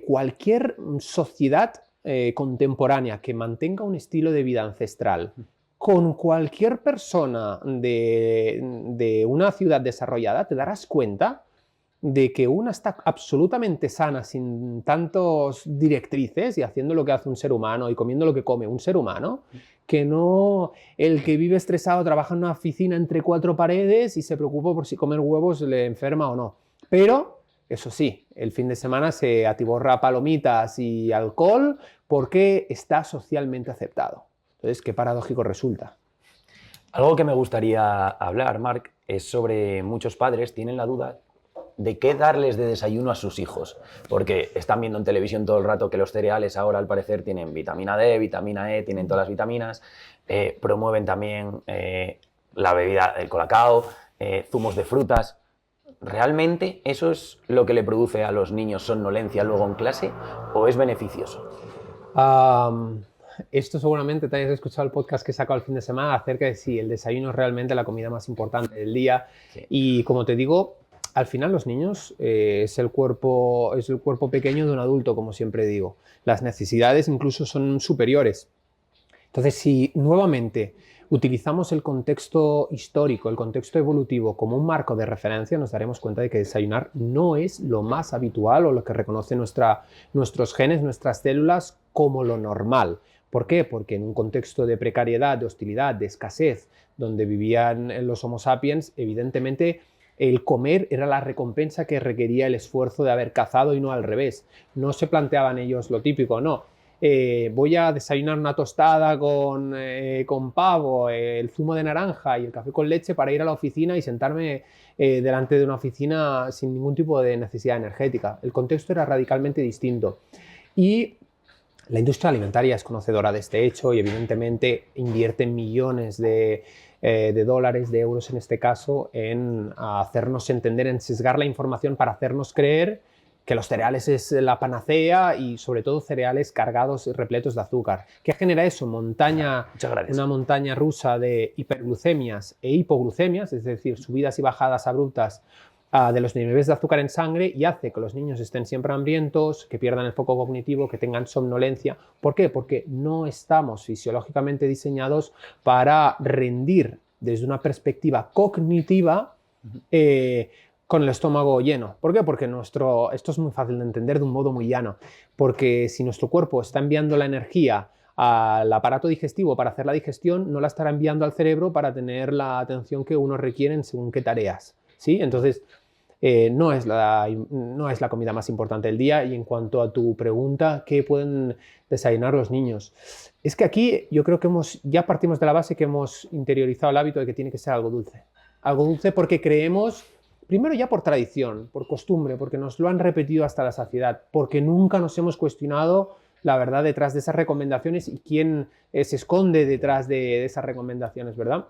cualquier sociedad contemporánea que mantenga un estilo de vida ancestral con cualquier persona de una ciudad desarrollada, te darás cuenta de que una está absolutamente sana, sin tantos directrices y haciendo lo que hace un ser humano y comiendo lo que come un ser humano, que no el que vive estresado, trabaja en una oficina entre 4 paredes y se preocupa por si comer huevos le enferma o no. Pero, eso sí, el fin de semana se atiborra palomitas y alcohol porque está socialmente aceptado. Entonces, qué paradójico resulta. Algo que me gustaría hablar, Marc, es sobre muchos padres tienen la duda de qué darles de desayuno a sus hijos, porque están viendo en televisión todo el rato que los cereales ahora al parecer tienen vitamina D, vitamina E, tienen todas las vitaminas, promueven también la bebida, el colacao, zumos de frutas. ¿Realmente eso es lo que le produce a los niños somnolencia luego en clase o es beneficioso? Esto seguramente te hayas escuchado el podcast que he sacado el fin de semana acerca de si el desayuno es realmente la comida más importante del día. Sí. Y como te digo, al final los niños es el cuerpo pequeño de un adulto, como siempre digo. Las necesidades incluso son superiores. Entonces, si nuevamente utilizamos el contexto histórico, el contexto evolutivo como un marco de referencia, nos daremos cuenta de que desayunar no es lo más habitual o lo que reconoce nuestros genes, nuestras células como lo normal. ¿Por qué? Porque en un contexto de precariedad, de hostilidad, de escasez, donde vivían los Homo sapiens, evidentemente el comer era la recompensa que requería el esfuerzo de haber cazado y no al revés. No se planteaban ellos lo típico, no. Voy a desayunar una tostada con pavo, el zumo de naranja y el café con leche para ir a la oficina y sentarme delante de una oficina sin ningún tipo de necesidad energética. El contexto era radicalmente distinto. Y la industria alimentaria es conocedora de este hecho y evidentemente invierte millones de dólares, de euros en este caso, en hacernos entender, en sesgar la información para hacernos creer que los cereales es la panacea y sobre todo cereales cargados y repletos de azúcar. ¿Qué genera eso? Una montaña rusa de hiperglucemias e hipoglucemias, es decir, subidas y bajadas abruptas de los niveles de azúcar en sangre, y hace que los niños estén siempre hambrientos, que pierdan el foco cognitivo, que tengan somnolencia. ¿Por qué? Porque no estamos fisiológicamente diseñados para rendir desde una perspectiva cognitiva con el estómago lleno. ¿Por qué? Porque esto es muy fácil de entender de un modo muy llano. Porque si nuestro cuerpo está enviando la energía al aparato digestivo para hacer la digestión, no la estará enviando al cerebro para tener la atención que uno requiere en según qué tareas. ¿Sí? Entonces, no es la comida más importante del día. Y en cuanto a tu pregunta, ¿qué pueden desayunar los niños? Es que aquí yo creo que ya partimos de la base que hemos interiorizado el hábito de que tiene que ser algo dulce. Algo dulce porque creemos, primero ya por tradición, por costumbre, porque nos lo han repetido hasta la saciedad, porque nunca nos hemos cuestionado la verdad detrás de esas recomendaciones y quién se esconde detrás de esas recomendaciones, ¿verdad?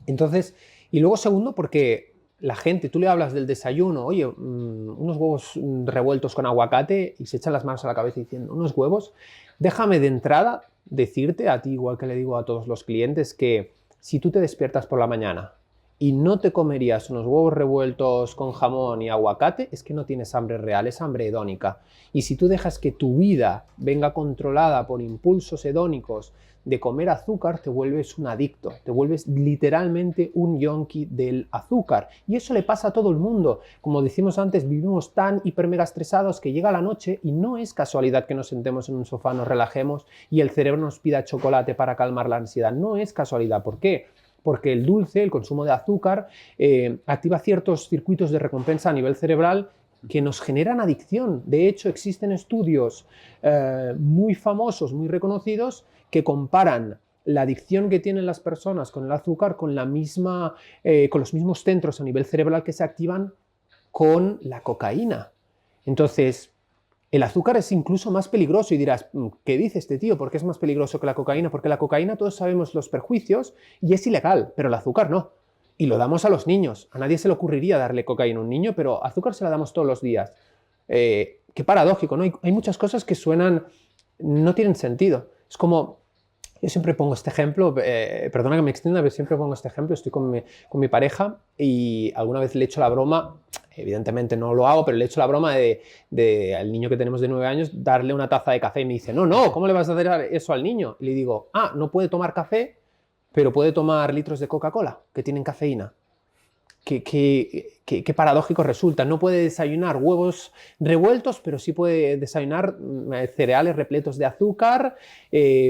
Entonces, y luego segundo, porque la gente, tú le hablas del desayuno, oye, unos huevos revueltos con aguacate, y se echan las manos a la cabeza diciendo, unos huevos. Déjame de entrada decirte a ti, igual que le digo a todos los clientes, que si tú te despiertas por la mañana y no te comerías unos huevos revueltos con jamón y aguacate, es que no tienes hambre real, es hambre hedónica. Y si tú dejas que tu vida venga controlada por impulsos hedónicos de comer azúcar, te vuelves un adicto, te vuelves literalmente un yonki del azúcar. Y eso le pasa a todo el mundo. Como decimos antes, vivimos tan hiper mega estresados que llega la noche y no es casualidad que nos sentemos en un sofá, nos relajemos y el cerebro nos pida chocolate para calmar la ansiedad. No es casualidad. ¿Por qué? Porque el dulce, el consumo de azúcar, activa ciertos circuitos de recompensa a nivel cerebral que nos generan adicción. De hecho, existen estudios muy famosos, muy reconocidos, que comparan la adicción que tienen las personas con el azúcar con los mismos centros a nivel cerebral que se activan con la cocaína. Entonces, el azúcar es incluso más peligroso y dirás, ¿qué dice este tío? ¿Por qué es más peligroso que la cocaína? Porque la cocaína todos sabemos los perjuicios y es ilegal, pero el azúcar no. Y lo damos a los niños. A nadie se le ocurriría darle cocaína a un niño, pero azúcar se la damos todos los días. Qué paradójico, ¿no? Hay muchas cosas que no tienen sentido. Es como, yo siempre pongo este ejemplo, perdona que me extienda, pero siempre pongo este ejemplo. Estoy con mi pareja y alguna vez le he hecho la broma, evidentemente no lo hago, pero le he hecho la broma al niño que tenemos de 9 años, darle una taza de café, y me dice, no, ¿cómo le vas a hacer eso al niño? Y le digo, no puede tomar café, pero puede tomar litros de Coca-Cola que tienen cafeína. Qué paradójico resulta. No puede desayunar huevos revueltos, pero sí puede desayunar cereales repletos de azúcar,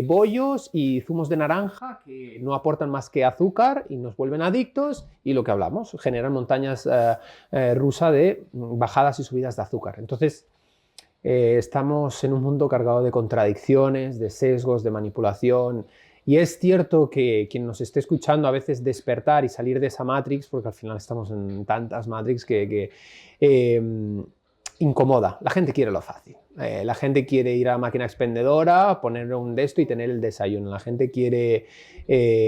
bollos y zumos de naranja que no aportan más que azúcar y nos vuelven adictos, y lo que hablamos, generan montañas rusas de bajadas y subidas de azúcar. Entonces, estamos en un mundo cargado de contradicciones, de sesgos, de manipulación. Y es cierto que quien nos esté escuchando a veces despertar y salir de esa Matrix, porque al final estamos en tantas Matrix que incomoda. La gente quiere lo fácil. La gente quiere ir a la máquina expendedora, poner un de esto y tener el desayuno. La gente quiere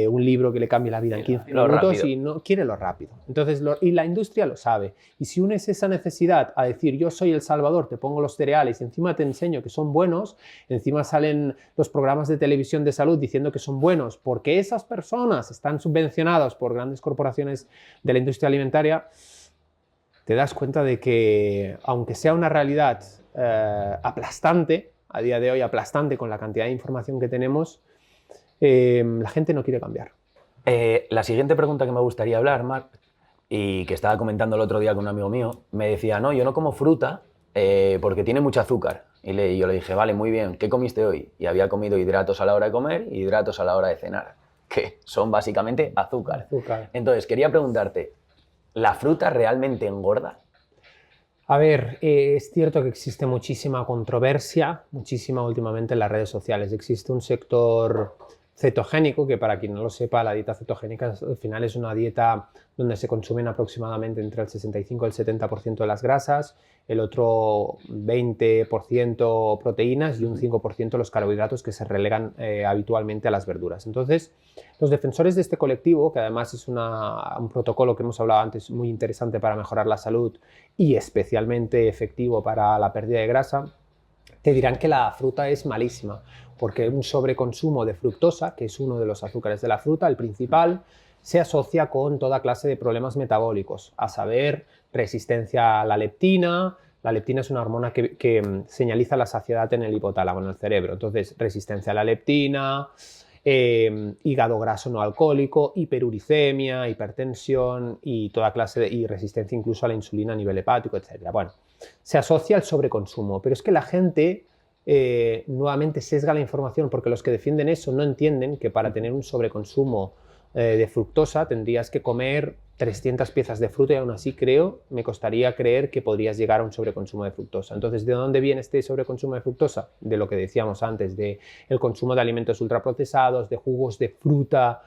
un libro que le cambie la vida en 15 minutos y no quiere lo rápido. Entonces, y la industria lo sabe. Y si unes esa necesidad a decir, yo soy el salvador, te pongo los cereales y encima te enseño que son buenos, encima salen los programas de televisión de salud diciendo que son buenos porque esas personas están subvencionadas por grandes corporaciones de la industria alimentaria, te das cuenta de que, aunque sea una realidad aplastante, a día de hoy aplastante con la cantidad de información que tenemos, la gente no quiere cambiar. La siguiente pregunta que me gustaría hablar, Marc, y que estaba comentando el otro día con un amigo mío, me decía, no, yo no como fruta porque tiene mucho azúcar. Y yo le dije, vale, muy bien, ¿qué comiste hoy? Y había comido hidratos a la hora de comer y hidratos a la hora de cenar, que son básicamente azúcar. Entonces, quería preguntarte, ¿la fruta realmente engorda? A ver, es cierto que existe muchísima controversia, muchísima últimamente en las redes sociales. Existe un sector cetogénico, que para quien no lo sepa, la dieta cetogénica al final es una dieta donde se consumen aproximadamente entre el 65 y el 70% de las grasas, el otro 20% proteínas y un 5% los carbohidratos que se relegan habitualmente a las verduras. Entonces, los defensores de este colectivo, que además es un protocolo que hemos hablado antes muy interesante para mejorar la salud y especialmente efectivo para la pérdida de grasa, te dirán que la fruta es malísima, porque un sobreconsumo de fructosa, que es uno de los azúcares de la fruta, el principal, se asocia con toda clase de problemas metabólicos, a saber, resistencia a la leptina. La leptina es una hormona que señaliza la saciedad en el hipotálamo, en el cerebro. Entonces, resistencia a la leptina, hígado graso no alcohólico, hiperuricemia, hipertensión y toda clase y resistencia incluso a la insulina a nivel hepático, etc. Bueno, se asocia al sobreconsumo, pero es que la gente nuevamente sesga la información porque los que defienden eso no entienden que para tener un sobreconsumo de fructosa tendrías que comer 300 piezas de fruta y aún así me costaría creer que podrías llegar a un sobreconsumo de fructosa. Entonces, ¿de dónde viene este sobreconsumo de fructosa? De lo que decíamos antes, de el consumo de alimentos ultraprocesados, de jugos de fruta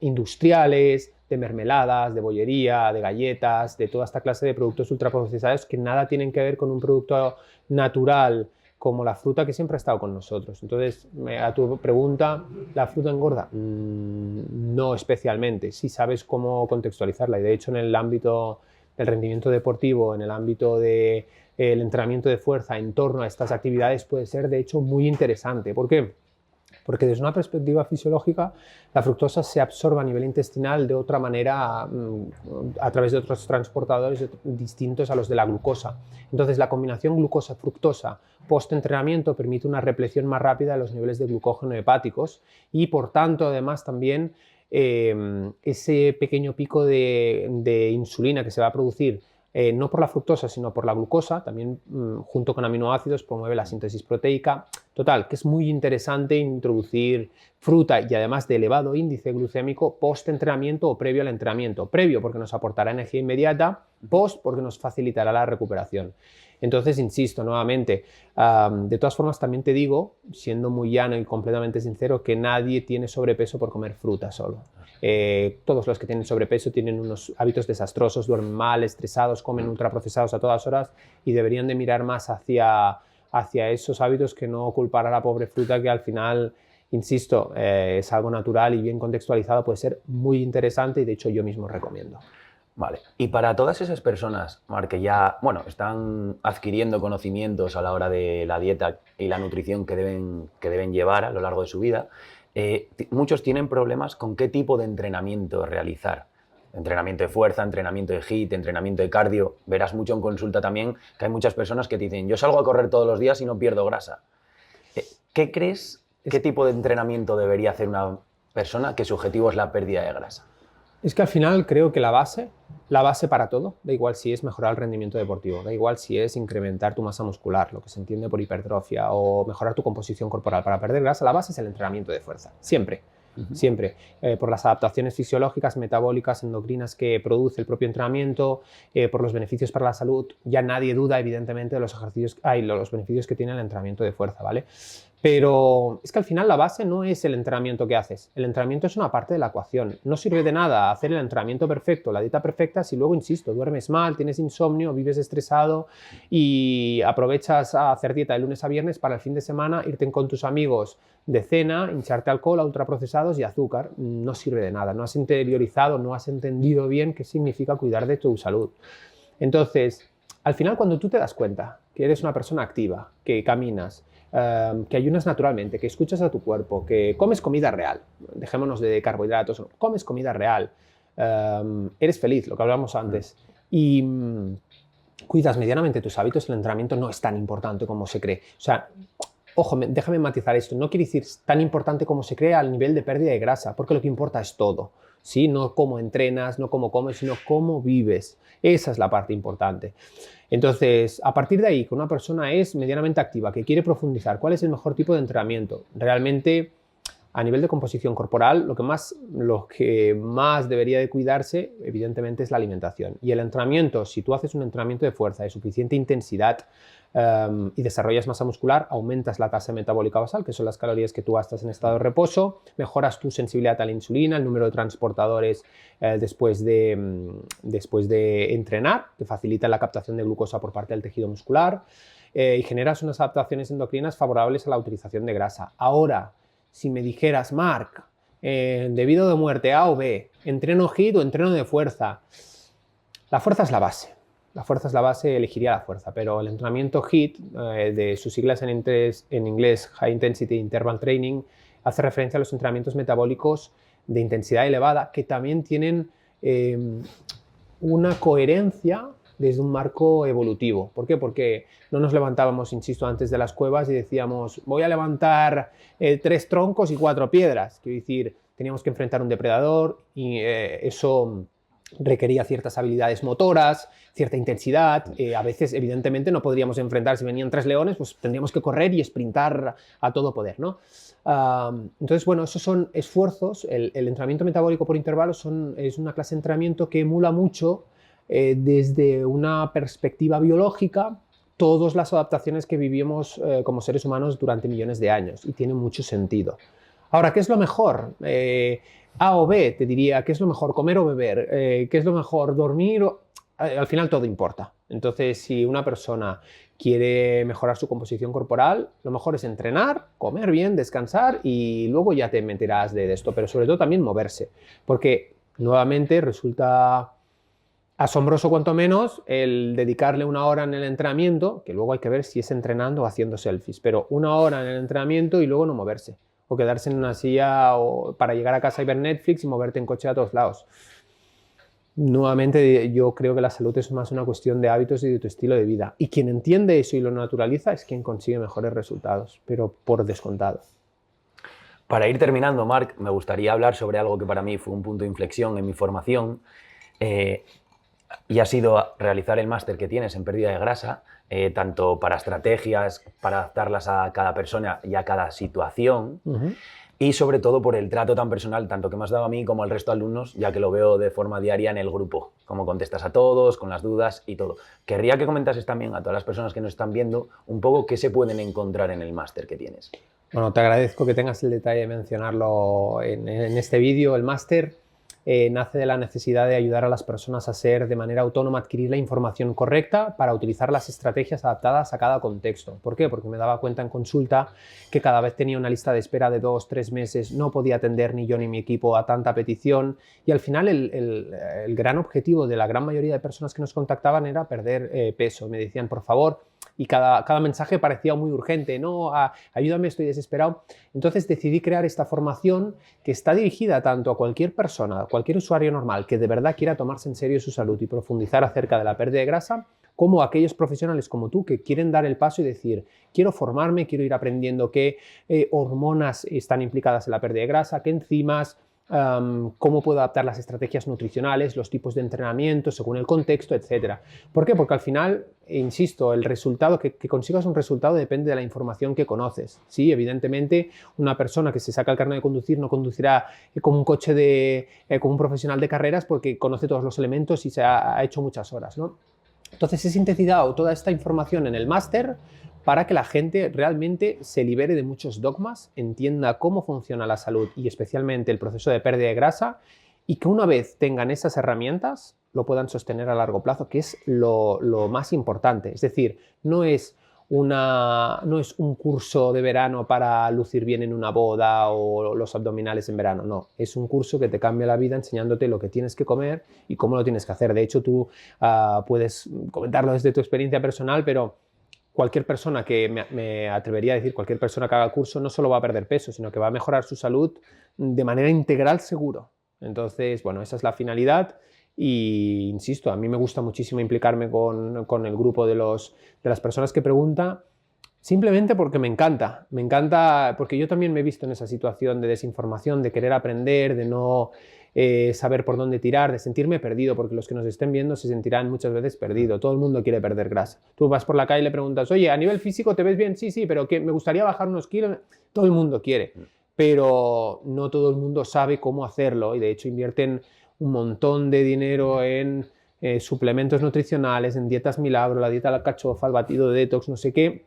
industriales, de mermeladas, de bollería, de galletas, de toda esta clase de productos ultraprocesados que nada tienen que ver con un producto natural como la fruta que siempre ha estado con nosotros. Entonces, a tu pregunta, ¿la fruta engorda? No especialmente, si sabes cómo contextualizarla. Y de hecho, en el ámbito del rendimiento deportivo, en el ámbito del entrenamiento de fuerza en torno a estas actividades puede ser, de hecho, muy interesante. ¿Por qué? Porque desde una perspectiva fisiológica, la fructosa se absorbe a nivel intestinal de otra manera a través de otros transportadores distintos a los de la glucosa. Entonces, la combinación glucosa-fructosa post-entrenamiento permite una repleción más rápida de los niveles de glucógeno hepáticos y, por tanto, además también ese pequeño pico de insulina que se va a producir no por la fructosa, sino por la glucosa, también junto con aminoácidos promueve la síntesis proteica. Total, que es muy interesante introducir fruta y además de elevado índice glucémico post-entrenamiento o previo al entrenamiento. Previo porque nos aportará energía inmediata, post porque nos facilitará la recuperación. Entonces, insisto nuevamente, de todas formas también te digo, siendo muy llano y completamente sincero, que nadie tiene sobrepeso por comer fruta solo. Todos los que tienen sobrepeso tienen unos hábitos desastrosos, duermen mal, estresados, comen ultraprocesados a todas horas y deberían de mirar más hacia esos hábitos que no culpar a la pobre fruta que al final, insisto, es algo natural y bien contextualizado, puede ser muy interesante y de hecho yo mismo recomiendo. Vale. Y para todas esas personas, Marc, que ya están adquiriendo conocimientos a la hora de la dieta y la nutrición que deben llevar a lo largo de su vida, muchos tienen problemas con qué tipo de entrenamiento realizar. Entrenamiento de fuerza, entrenamiento de HIIT, entrenamiento de cardio. Verás mucho en consulta también que hay muchas personas que te dicen, yo salgo a correr todos los días y no pierdo grasa. ¿Qué crees? ¿Qué tipo de entrenamiento debería hacer una persona que su objetivo es la pérdida de grasa? Es que al final creo que la base para todo, da igual si es mejorar el rendimiento deportivo, da igual si es incrementar tu masa muscular, lo que se entiende por hipertrofia, o mejorar tu composición corporal para perder grasa, la base es el entrenamiento de fuerza, siempre. Siempre, por las adaptaciones fisiológicas, metabólicas, endocrinas que produce el propio entrenamiento, por los beneficios para la salud. Ya nadie duda, evidentemente, de los beneficios que tiene el entrenamiento de fuerza, ¿vale? Pero es que al final la base no es el entrenamiento que haces. El entrenamiento es una parte de la ecuación. No sirve de nada hacer el entrenamiento perfecto, la dieta perfecta, si luego, insisto, duermes mal, tienes insomnio, vives estresado y aprovechas a hacer dieta de lunes a viernes para el fin de semana irte con tus amigos de cena, hincharte alcohol, ultraprocesados y azúcar. No sirve de nada. No has interiorizado, no has entendido bien qué significa cuidar de tu salud. Entonces, al final, cuando tú te das cuenta que eres una persona activa, que caminas, que ayunas naturalmente, que escuchas a tu cuerpo, que comes comida real, dejémonos de carbohidratos, comes comida real, eres feliz, lo que hablábamos antes, y cuidas medianamente tus hábitos, el entrenamiento no es tan importante como se cree. O sea, Ojo, déjame matizar esto, no quiere decir tan importante como se cree al nivel de pérdida de grasa, porque lo que importa es todo, ¿sí? No cómo entrenas, no cómo comes, sino cómo vives. Esa es la parte importante. Entonces, a partir de ahí, que una persona es medianamente activa, que quiere profundizar, ¿cuál es el mejor tipo de entrenamiento? Realmente, a nivel de composición corporal, lo que más debería de cuidarse, evidentemente, es la alimentación. Y el entrenamiento, si tú haces un entrenamiento de fuerza de suficiente intensidad y desarrollas masa muscular, aumentas la tasa metabólica basal, que son las calorías que tú gastas en estado de reposo, mejoras tu sensibilidad a la insulina, el número de transportadores después de entrenar, que facilita la captación de glucosa por parte del tejido muscular y generas unas adaptaciones endocrinas favorables a la utilización de grasa. Ahora, si me dijeras, Marc, debido de muerte A o B, entreno HIIT o entreno de fuerza, la fuerza es la base. La fuerza es la base, elegiría la fuerza, pero el entrenamiento HIIT, de sus siglas en inglés High Intensity Interval Training, hace referencia a los entrenamientos metabólicos de intensidad elevada que también tienen una coherencia desde un marco evolutivo. ¿Por qué? Porque no nos levantábamos, insisto, antes de las cuevas y decíamos, voy a levantar 3 troncos y 4 piedras. Quiero decir, teníamos que enfrentar un depredador y eso requería ciertas habilidades motoras, cierta intensidad. A veces, evidentemente, no podríamos enfrentar, si venían 3 leones, pues tendríamos que correr y sprintar a todo poder, ¿no? Entonces, bueno, esos son esfuerzos. El entrenamiento metabólico por intervalos es una clase de entrenamiento que emula mucho desde una perspectiva biológica todas las adaptaciones que vivimos como seres humanos durante millones de años, y tiene mucho sentido. Ahora, ¿qué es lo mejor? A o B, te diría, ¿qué es lo mejor? ¿Comer o beber? ¿Qué es lo mejor? ¿Dormir? Al final todo importa. Entonces, si una persona quiere mejorar su composición corporal, lo mejor es entrenar, comer bien, descansar y luego ya te meterás de esto, pero sobre todo también moverse, porque nuevamente resulta asombroso cuanto menos el dedicarle 1 hora en el entrenamiento, que luego hay que ver si es entrenando o haciendo selfies, pero 1 hora en el entrenamiento y luego no moverse, o quedarse en una silla para llegar a casa y ver Netflix y moverte en coche a todos lados. Nuevamente, yo creo que la salud es más una cuestión de hábitos y de tu estilo de vida, y quien entiende eso y lo naturaliza es quien consigue mejores resultados, pero por descontado. Para ir terminando, Marc, me gustaría hablar sobre algo que para mí fue un punto de inflexión en mi formación, y ha sido realizar el máster que tienes en pérdida de grasa, tanto para estrategias, para adaptarlas a cada persona y a cada situación, y sobre todo por el trato tan personal, tanto que me has dado a mí como al resto de alumnos, ya que lo veo de forma diaria en el grupo, cómo contestas a todos, con las dudas y todo. Querría que comentases también a todas las personas que nos están viendo un poco qué se pueden encontrar en el máster que tienes. Bueno, te agradezco que tengas el detalle de mencionarlo en este vídeo. El máster nace de la necesidad de ayudar a las personas a ser de manera autónoma, adquirir la información correcta para utilizar las estrategias adaptadas a cada contexto. ¿Por qué? Porque me daba cuenta en consulta que cada vez tenía una lista de espera de 2-3 meses, no podía atender ni yo ni mi equipo a tanta petición, y al final el gran objetivo de la gran mayoría de personas que nos contactaban era perder peso. Me decían, por favor, y cada mensaje parecía muy urgente, no, ayúdame, estoy desesperado. Entonces decidí crear esta formación que está dirigida tanto a cualquier persona, a cualquier usuario normal que de verdad quiera tomarse en serio su salud y profundizar acerca de la pérdida de grasa, como a aquellos profesionales como tú que quieren dar el paso y decir, quiero formarme, quiero ir aprendiendo qué hormonas están implicadas en la pérdida de grasa, qué enzimas, cómo puedo adaptar las estrategias nutricionales, los tipos de entrenamiento según el contexto, etc. ¿Por qué? Porque al final, insisto, el resultado, que consigas un resultado depende de la información que conoces. Sí, evidentemente, una persona que se saca el carnet de conducir no conducirá como un coche como un profesional de carreras porque conoce todos los elementos y se ha hecho muchas horas, ¿no? Entonces he sintetizado toda esta información en el máster para que la gente realmente se libere de muchos dogmas, entienda cómo funciona la salud y especialmente el proceso de pérdida de grasa, y que una vez tengan esas herramientas lo puedan sostener a largo plazo, que es lo más importante. Es decir, no es un curso de verano para lucir bien en una boda o los abdominales en verano, no. Es un curso que te cambia la vida enseñándote lo que tienes que comer y cómo lo tienes que hacer. De hecho, tú puedes comentarlo desde tu experiencia personal, pero cualquier persona me atrevería a decir, cualquier persona que haga el curso no solo va a perder peso, sino que va a mejorar su salud de manera integral seguro. Entonces, bueno, esa es la finalidad y, insisto, a mí me gusta muchísimo implicarme con el grupo de las personas que preguntan, Simplemente porque me encanta porque yo también me he visto en esa situación de desinformación, de querer aprender, de no saber por dónde tirar, de sentirme perdido, porque los que nos estén viendo se sentirán muchas veces perdido. Todo el mundo quiere perder grasa. Tú vas por la calle y le preguntas, oye, a nivel físico te ves bien, sí, sí, pero que me gustaría bajar unos kilos. Todo el mundo quiere, pero no todo el mundo sabe cómo hacerlo y de hecho invierten un montón de dinero en suplementos nutricionales, en dietas milagro, la dieta de la alcachofa, el batido de detox, no sé qué.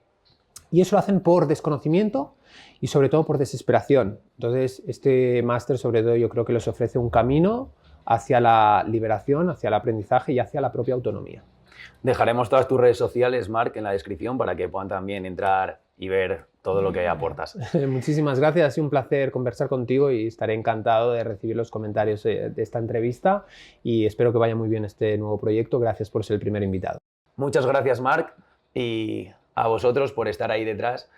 Y eso lo hacen por desconocimiento y sobre todo por desesperación. Entonces, este máster sobre todo yo creo que les ofrece un camino hacia la liberación, hacia el aprendizaje y hacia la propia autonomía. Dejaremos todas tus redes sociales, Marc, en la descripción para que puedan también entrar y ver todo lo que aportas. Muchísimas gracias, ha sido un placer conversar contigo y estaré encantado de recibir los comentarios de esta entrevista y espero que vaya muy bien este nuevo proyecto. Gracias por ser el primer invitado. Muchas gracias, Marc, y a vosotros por estar ahí detrás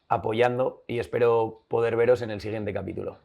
apoyando y espero poder veros en el siguiente capítulo.